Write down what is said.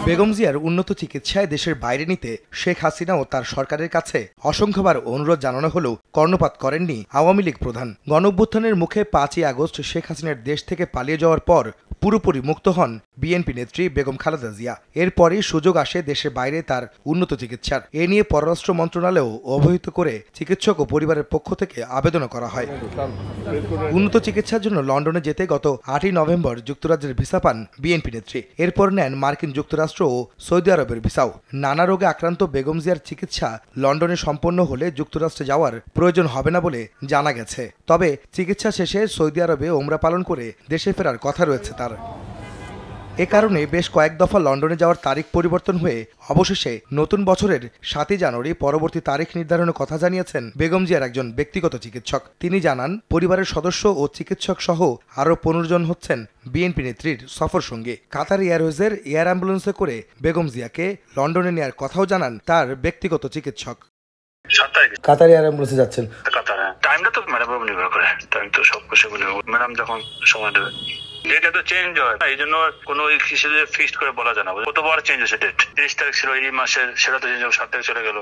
বেগম জিয়ার উন্নত চিকিৎসায় দেশের বাইরে নিতে শেখ হাসিনা ও তার সরকারের কাছে অসংখ্যবার অনুরোধ জানানো হলেও কর্ণপাত করেননি আওয়ামী লীগ প্রধান। গণঅভ্যুত্থানের মুখে ৫ই আগস্ট শেখ হাসিনার দেশ থেকে পালিয়ে যাওয়ার পর পুরোপুরি মুক্ত হন বিএনপি নেত্রী বেগম খালেদা জিয়া। এরপরই সুযোগ আসে দেশের বাইরে তার উন্নত চিকিৎসার। এ নিয়ে পররাষ্ট্র মন্ত্রণালয়েও অবহিত করে চিকিৎসক ও পরিবারের পক্ষ থেকে আবেদনও করা হয়। উন্নত চিকিৎসার জন্য লন্ডনে যেতে গত ৮ই নভেম্বর যুক্তরাজ্যের ভিসা পান বিএনপি নেত্রী। এরপর নেন মার্কিন যুক্তরাষ্ট্র ও সৌদি আরবের ভিসাও। নানা রোগে আক্রান্ত বেগম জিয়ার চিকিৎসা লন্ডনে সম্পন্ন হলে যুক্তরাষ্ট্রে যাওয়ার প্রয়োজন হবে না বলে জানা গেছে। তবে চিকিৎসা শেষে সৌদি আরবে ওমরা পালন করে দেশে ফেরার কথা রয়েছে তার। এ কারণে বেশ কয়েক দফা লন্ডনে যাওয়ার তারিখ পরিবর্তন হয়ে অবশেষে নতুন বছরের ৭ই জানুয়ারি পরবর্তী তারিখ নির্ধারণের কথা জানিয়েছেন বেগম জিয়ার একজন ব্যক্তিগত চিকিৎসক। তিনি জানান, পরিবারের সদস্য ও চিকিৎসক সহ আরও ১৫ জন হচ্ছেন বিএনপি নেত্রীর সফর সঙ্গী। কাতার এয়ারওয়েজের এয়ার অ্যাম্বুলেন্সে করে বেগম জিয়াকে লন্ডনে নেয়ার কথাও জানান তার ব্যক্তিগত চিকিৎসক। কাতার এয়ার অ্যাম্বুলেন্সে যাচ্ছেন? টাইমটা তো ম্যাডামের উপর নির্ভর করে। টাইম তো সব কিছু বলে ম্যাডাম যখন সময় দেবে। ডেটটা তো চেঞ্জ হয়, এই জন্য কোনো কিছু ফিক্সড করে বলা যায় না। কতবার চেঞ্জ হয়েছে ডেট। ৩০ তারিখ ছিল এই মাসের, সেটা তো চেঞ্জ হবে, ৭ তারিখ চলে গেল।